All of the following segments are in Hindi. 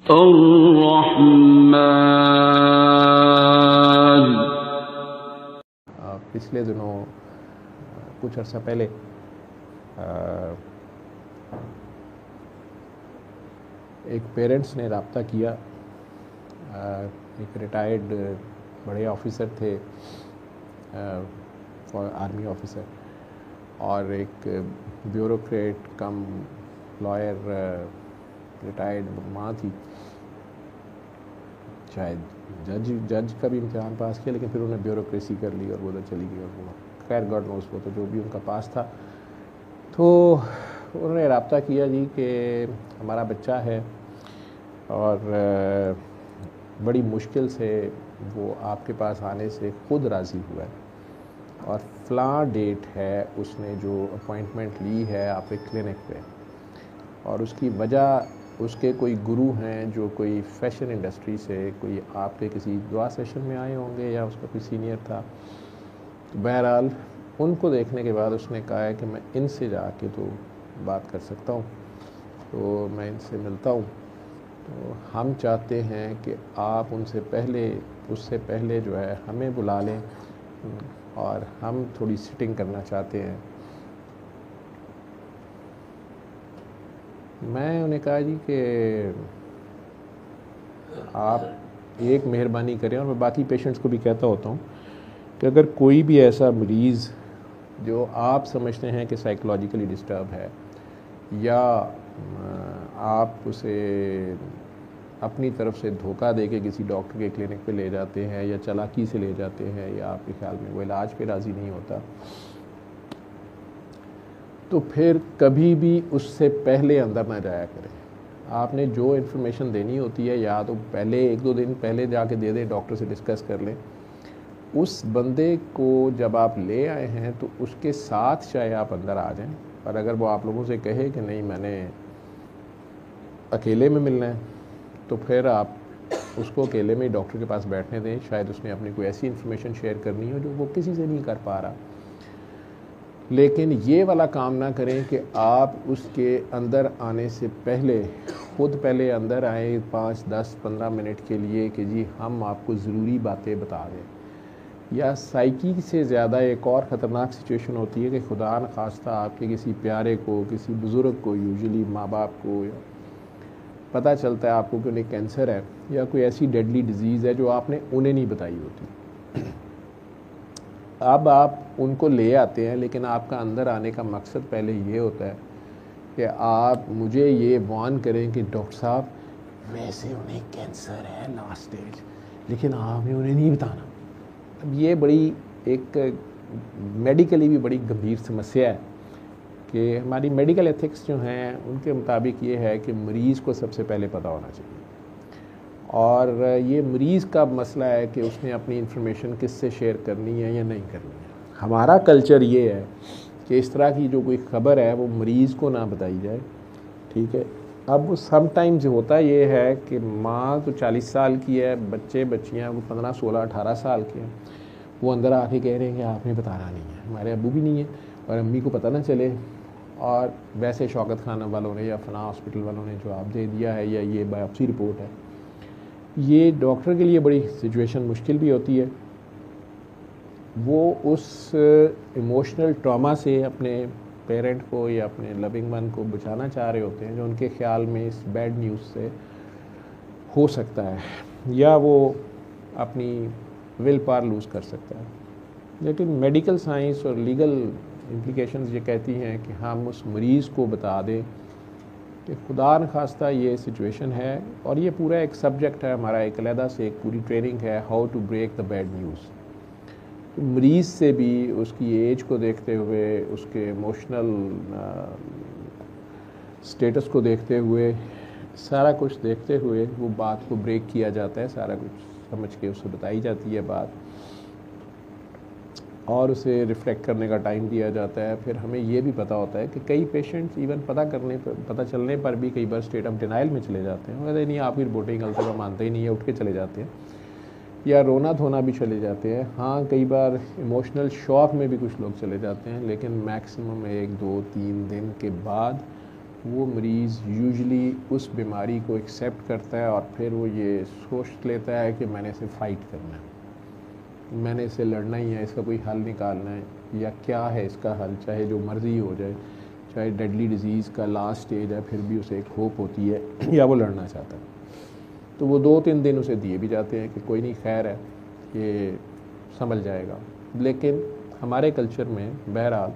अर्रहमान। पिछले दिनों कुछ अर्सा पहले एक पेरेंट्स ने रब्ता किया। एक रिटायर्ड बड़े ऑफिसर थे, आर्मी ऑफिसर, और एक ब्यूरोक्रेट कम लॉयर रिटायर्ड माँ थी। शायद जज का भी इम्तिहान पास किया, लेकिन फिर उन्होंने ब्यूरोक्रेसी कर ली और वो उधर चली गई। और वो खैर गॉड नोस, वो तो जो भी उनका पास था। तो उन्होंने रब्ता किया जी कि हमारा बच्चा है और बड़ी मुश्किल से वो आपके पास आने से ख़ुद राज़ी हुआ है, और फ़लाँ डेट है उसने जो अपॉइंटमेंट ली है आपके क्लिनिक पे, और उसकी वजह उसके कोई गुरु हैं जो कोई फैशन इंडस्ट्री से कोई आपके किसी दुआ सेशन में आए होंगे या उसका कोई सीनियर था। तो बहरहाल उनको देखने के बाद उसने कहा है कि मैं इनसे जाके तो बात कर सकता हूँ, तो मैं इनसे मिलता हूँ। तो हम चाहते हैं कि आप उससे पहले जो है हमें बुला लें, और हम थोड़ी सिटिंग करना चाहते हैं। मैं उन्हें कहा जी कि आप एक मेहरबानी करें, और मैं बाकी पेशेंट्स को भी कहता होता हूँ कि अगर कोई भी ऐसा मरीज़ जो आप समझते हैं कि साइकोलॉजिकली डिस्टर्ब है, या आप उसे अपनी तरफ से धोखा दे के किसी डॉक्टर के क्लिनिक पे ले जाते हैं, या चालाकी से ले जाते हैं, या आपके ख्याल में वो इलाज पे राज़ी नहीं होता, तो फिर कभी भी उससे पहले अंदर ना जाया करें। आपने जो इन्फॉर्मेशन देनी होती है या तो पहले 1-2 दिन पहले जाके दे दें, डॉक्टर से डिस्कस कर लें। उस बंदे को जब आप ले आए हैं तो उसके साथ चाहे आप अंदर आ जाएं, और अगर वो आप लोगों से कहे कि नहीं मैंने अकेले में मिलना है, तो फिर आप उसको अकेले में डॉक्टर के पास बैठने दें। शायद उसने अपनी कोई ऐसी इन्फॉर्मेशन शेयर करनी हो जो वो किसी से नहीं कर पा रहा। लेकिन ये वाला काम ना करें कि आप उसके अंदर आने से पहले खुद पहले अंदर आए 5, 10, 15 मिनट के लिए कि जी हम आपको ज़रूरी बातें बता दें। या साइकी से ज़्यादा एक और ख़तरनाक सिचुएशन होती है कि खुदा न खास्ता आपके किसी प्यारे को, किसी बुज़ुर्ग को, यूजुअली माँ बाप को, या पता चलता है आपको कि उन्हें कैंसर है या कोई ऐसी डेडली डिजीज़ है जो आपने उन्हें नहीं बताई होती। अब आप उनको ले आते हैं, लेकिन आपका अंदर आने का मकसद पहले ये होता है कि आप मुझे ये वार्न करें कि डॉक्टर साहब वैसे उन्हें कैंसर है लास्ट स्टेज, लेकिन आपने उन्हें नहीं बताना। अब ये बड़ी एक मेडिकली भी बड़ी गंभीर समस्या है कि हमारी मेडिकल एथिक्स जो हैं उनके मुताबिक ये है कि मरीज़ को सबसे पहले पता होना चाहिए, और ये मरीज़ का मसला है कि उसने अपनी इन्फॉर्मेशन किससे शेयर करनी है या नहीं करनी है। हमारा कल्चर ये है कि इस तरह की जो कोई ख़बर है वो मरीज़ को ना बताई जाए, ठीक है। अब समटाइम्स होता ये है कि माँ तो 40 साल की है, बच्चे बच्चियाँ वो 15, 16, 18 साल के हैं, वो अंदर आके कह रहे हैं कि आपने बताना नहीं है, हमारे अब्बू भी नहीं है और अम्मी को पता ना चले, और वैसे शौकत खाना वालों ने या फलां हॉस्पिटल वालों ने जवाब दे दिया है, या ये बायोप्सी रिपोर्ट है। ये डॉक्टर के लिए बड़ी सिचुएशन मुश्किल भी होती है। वो उस इमोशनल ट्रॉमा से अपने पेरेंट को या अपने लविंग वन को बचाना चाह रहे होते हैं, जो उनके ख्याल में इस बैड न्यूज़ से हो सकता है, या वो अपनी विल पावर लूज़ कर सकता है। लेकिन मेडिकल साइंस और लीगल इम्प्लिकेशंस ये कहती हैं कि हम उस मरीज़ को बता दें कि खुदा न खास्ता ये सिचुएशन है, और ये पूरा एक सब्जेक्ट है हमारा, एक अलहदा से एक पूरी ट्रेनिंग है, how to break the bad news. तो मरीज़ से भी उसकी एज को देखते हुए, उसके इमोशनल स्टेटस को देखते हुए, सारा कुछ देखते हुए वो बात को ब्रेक किया जाता है, सारा कुछ समझ के उसे बताई जाती है बात, और उसे रिफ्लेक्ट करने का टाइम दिया जाता है। फिर हमें ये भी पता होता है कि कई पेशेंट्स इवन पता चलने पर भी कई बार स्टेट ऑफ डिनाइल में चले जाते हैं, कहते नहीं आपकी रिपोर्टिंग गलती का मानते ही नहीं है, उठ के चले जाते हैं, या रोना धोना भी चले जाते हैं। हाँ, कई बार इमोशनल शॉक में भी कुछ लोग चले जाते हैं, लेकिन मैक्सिमम 1, 2, 3 दिन के बाद वो मरीज़ यूजुअली उस बीमारी को एक्सेप्ट करता है और फिर वो ये सोच लेता है कि मैंने इसे फ़ाइट करना है, मैंने इसे लड़ना ही है, इसका कोई हल निकालना है, या क्या है इसका हल, चाहे जो मर्ज़ी हो जाए, चाहे डेडली डिजीज़ का लास्ट स्टेज है फिर भी उसे एक होप होती है या वो लड़ना चाहता है। तो वो 2-3 दिन उसे दिए भी जाते हैं कि कोई नहीं, खैर है, ये संभल जाएगा। लेकिन हमारे कल्चर में बहरहाल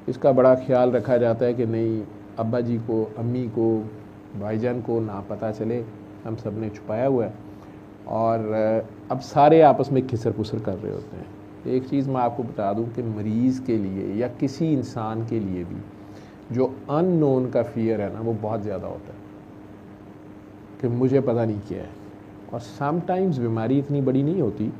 इसका बड़ा ख्याल रखा जाता है कि नहीं, अब्बा जी को, अम्मी को, भाईजान को ना पता चले, हम सब ने छुपाया हुआ है। और अब सारे आपस में खिसर पुसर कर रहे होते हैं। एक चीज़ मैं आपको बता दूं कि मरीज़ के लिए या किसी इंसान के लिए भी जो अननोन का फ़ियर है ना, वो बहुत ज़्यादा होता है कि मुझे पता नहीं क्या है। और समटाइम्स बीमारी इतनी बड़ी नहीं होती।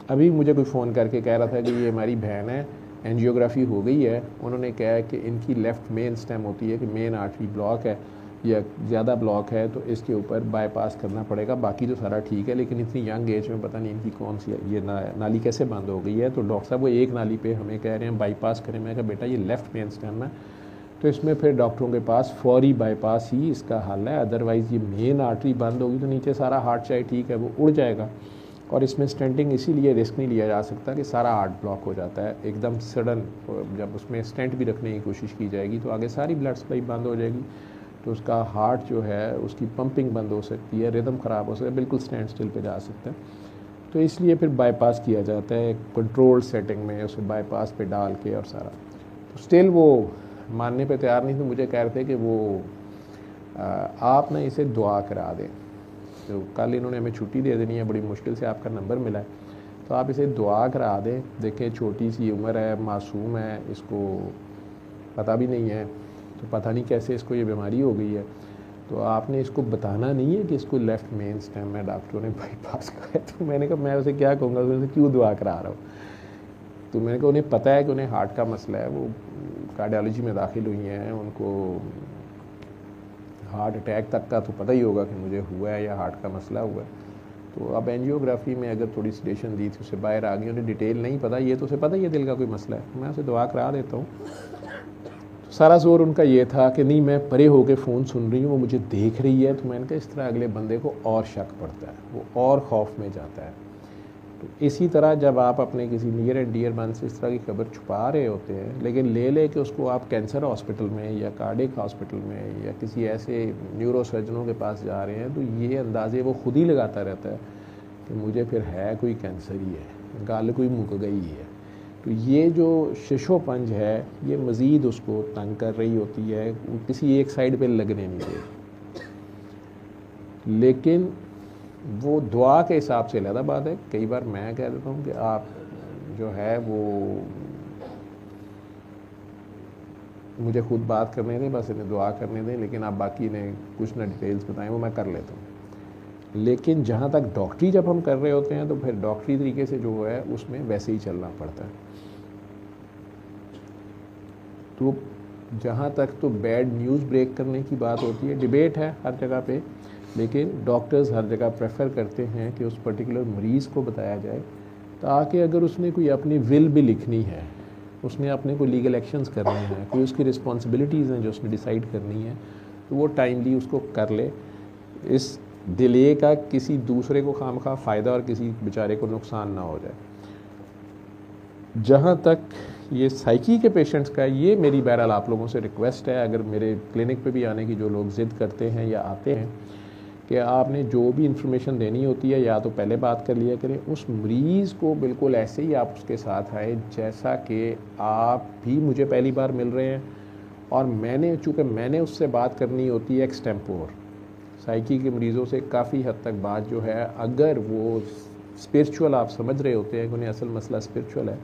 अभी मुझे कोई फ़ोन करके कह रहा था कि ये हमारी बहन है, एंजियोग्राफी हो गई है, उन्होंने कहा है कि इनकी लेफ़्ट मेन स्टेम होती है कि मेन आर्टरी ब्लॉक है या ज़्यादा ब्लॉक है, तो इसके ऊपर बाईपास करना पड़ेगा, बाकी तो सारा ठीक है, लेकिन इतनी यंग एज में पता नहीं इनकी कौन सी ये नाली कैसे बंद हो गई है। तो डॉक्टर साहब वो एक नाली पे हमें कह रहे हैं बाईपास करें। मैं कहा बेटा ये लेफ़्ट मेन स्टेम है, तो इसमें फिर डॉक्टरों के पास फौरी बाईपास ही इसका हल है, अदरवाइज़ ये मेन आर्टरी बंद होगी तो नीचे सारा हार्ट चाहे ठीक है वो उड़ जाएगा। और इसमें स्टेंटिंग इसीलिए रिस्क नहीं लिया जा सकता कि सारा हार्ट ब्लॉक हो जाता है एकदम सडन। जब उसमें स्टेंट भी रखने की कोशिश की जाएगी तो आगे सारी ब्लड सप्लाई बंद हो जाएगी, तो उसका हार्ट जो है उसकी पंपिंग बंद हो सकती है, रिदम ख़राब हो सकता है, बिल्कुल स्टैंड स्टिल पे जा सकता है। तो इसलिए फिर बाईपास किया जाता है कंट्रोल सेटिंग में, उसे बाईपास पे डाल के और सारा। तो स्टिल वो मानने पे तैयार नहीं थे। मुझे कह रहे थे कि वो आप ना इसे दुआ करा दें। तो कल इन्होंने हमें छुट्टी दे देनी है, बड़ी मुश्किल से आपका नंबर मिला है, तो आप इसे दुआ करा दें। देखें छोटी सी उम्र है, मासूम है, इसको पता भी नहीं है, तो पता नहीं कैसे इसको ये बीमारी हो गई है। तो आपने इसको बताना नहीं है कि इसको लेफ़्ट मेन स्टेम में डॉक्टरों ने बाईपास करा है। तो मैंने कहा मैं उसे क्या कहूँगा, उसे क्यों दुआ करा रहा हूँ। तो मैंने कहा उन्हें पता है कि उन्हें हार्ट का मसला है, वो कार्डियोलॉजी में दाखिल हुई हैं, उनको हार्ट अटैक तक का तो पता ही होगा कि मुझे हुआ है या हार्ट का मसला हुआ है। तो अब एंजियोग्राफी में अगर थोड़ी सेडेशन दी थी, उससे बाहर आ गई, उन्हें डिटेल नहीं पता, ये तो उसे पता ही है दिल का कोई मसला है, मैं उसे दुआ करा देता हूँ। तो सारा जोर उनका ये था कि नहीं मैं परे होकर फ़ोन सुन रही हूँ, वो मुझे देख रही है। तो मैंने कहा इस तरह अगले बंदे को और शक पड़ता है, वो और खौफ में जाता है। तो इसी तरह जब आप अपने किसी नियर एंड डियर वन से इस तरह की खबर छुपा रहे होते हैं, लेकिन ले के उसको आप कैंसर हॉस्पिटल में या कार्डियक हॉस्पिटल में या किसी ऐसे न्यूरो सर्जनों के पास जा रहे हैं, तो ये अंदाज़े वो खुद ही लगाता रहता है कि मुझे फिर है कोई कैंसर ही है, गल कोई मुक गई है। तो ये जो शिशोपंज है ये मज़ीद उसको तंग कर रही होती है, किसी एक साइड पे लगने नहीं देती। लेकिन वो दुआ के हिसाब से अलग बात है। कई बार मैं कह देता हूँ कि आप जो है वो मुझे खुद बात करने दें, बस इन्हें दुआ करने दें, लेकिन आप बाकी इन्हें कुछ ना डिटेल्स बताएं, वो मैं कर लेता हूँ। लेकिन जहाँ तक डॉक्टरी जब हम कर रहे होते हैं तो फिर डॉक्टरी तरीके से जो है उसमें वैसे ही चलना पड़ता है। तो जहाँ तक तो बैड न्यूज़ ब्रेक करने की बात होती है, डिबेट है हर जगह पे, लेकिन डॉक्टर्स हर जगह प्रेफर करते हैं कि उस पर्टिकुलर मरीज़ को बताया जाए, ताकि अगर उसने कोई अपनी विल भी लिखनी है, उसने अपने कोई लीगल एक्शंस करने हैं, कोई उसकी रिस्पॉन्सिबिलिटीज़ हैं जो उसने डिसाइड करनी है, तो वो टाइमली उसको कर ले। इस डिले का किसी दूसरे को खामखा फ़ायदा और किसी बेचारे को नुकसान ना हो जाए। जहाँ तक ये साइकी के पेशेंट्स का, ये मेरी बहरहाल आप लोगों से रिक्वेस्ट है, अगर मेरे क्लिनिक पे भी आने की जो लोग ज़िद करते हैं या आते हैं, कि आपने जो भी इंफॉर्मेशन देनी होती है या तो पहले बात कर लिया करें, उस मरीज़ को बिल्कुल ऐसे ही आप उसके साथ आए जैसा कि आप भी मुझे पहली बार मिल रहे हैं, और चूँकि मैंने उससे बात करनी होती है एक्सटेम्पोर। साइकी के मरीज़ों से काफ़ी हद तक बात जो है, अगर वो स्पिरिचुअल आप समझ रहे होते हैं कि उन्हें असल मसला स्पिरिचुअल है,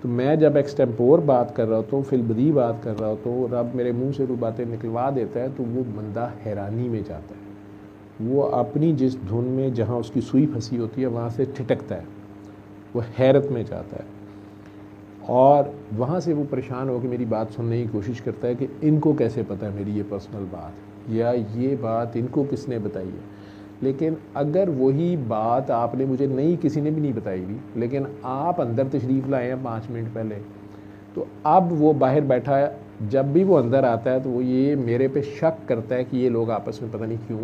तो मैं जब एक्सटेम्पोर बात कर रहा होता हूँ, फिलबदी बात कर रहा होता हूँ, रब मेरे मुंह से कोई बातें निकलवा देता है, तो वो बंदा हैरानी में जाता है। वो अपनी जिस धुन में जहाँ उसकी सुई फंसी होती है वहाँ से ठिठकता है, वो हैरत में जाता है, और वहाँ से वो परेशान होकर मेरी बात सुनने की कोशिश करता है कि इनको कैसे पता है मेरी ये पर्सनल बात, या ये बात इनको किसने बताई है। लेकिन अगर वही बात आपने मुझे नहीं, किसी ने भी नहीं बताई हुई, लेकिन आप अंदर तशरीफ़ लाए हैं 5 मिनट पहले, तो अब वो बाहर बैठा है जब भी वो अंदर आता है तो वो ये मेरे पे शक करता है कि ये लोग आपस में पता नहीं क्यों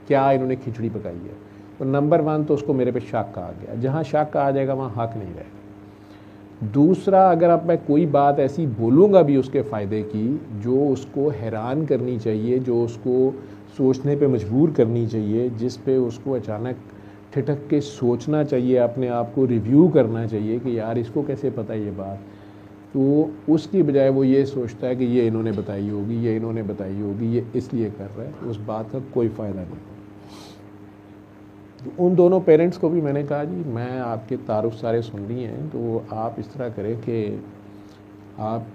क्या इन्होंने खिचड़ी पकाई है। तो नंबर 1 तो उसको मेरे पे शक आ गया, जहाँ शक आ जाएगा वहाँ हक नहीं रहेगा। दूसरा, अगर अब मैं कोई बात ऐसी बोलूँगा भी उसके फ़ायदे की जो उसको हैरान करनी चाहिए, जो उसको सोचने पे मजबूर करनी चाहिए, जिस पे उसको अचानक ठिठक के सोचना चाहिए, अपने आप को रिव्यू करना चाहिए कि यार इसको कैसे पता ये बात, तो उसकी बजाय वो ये सोचता है कि ये इन्होंने बताई होगी, ये इन्होंने बताई होगी, ये इसलिए कर रहा है, उस बात का कोई फ़ायदा नहीं। तो उन दोनों पेरेंट्स को भी मैंने कहा जी मैं आपके तारुफ सारे सुन रही हैं, तो आप इस तरह करें कि आप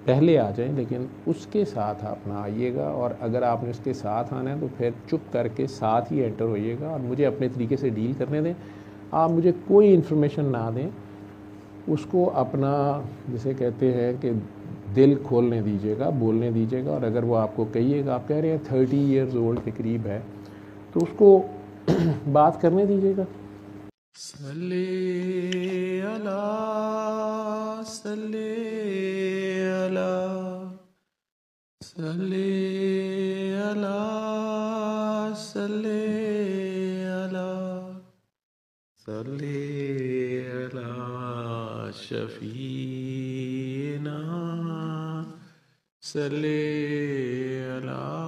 पहले आ जाएं, लेकिन उसके साथ आप ना आइएगा, और अगर आपने उसके साथ आना है तो फिर चुप करके साथ ही एंटर होइएगा और मुझे अपने तरीके से डील करने दें। आप मुझे कोई इन्फॉर्मेशन ना दें, उसको अपना जिसे कहते हैं कि दिल खोलने दीजिएगा, बोलने दीजिएगा। और अगर वो आपको कहिएगा, आप कह रहे हैं 30 ईयर्स ओल्ड के करीब है, तो उसको बात करने दीजिएगा। सल्ले अला सल्ले अला सल्ले अला सल्ले अला सल्ले अला शफीना सल्ले अला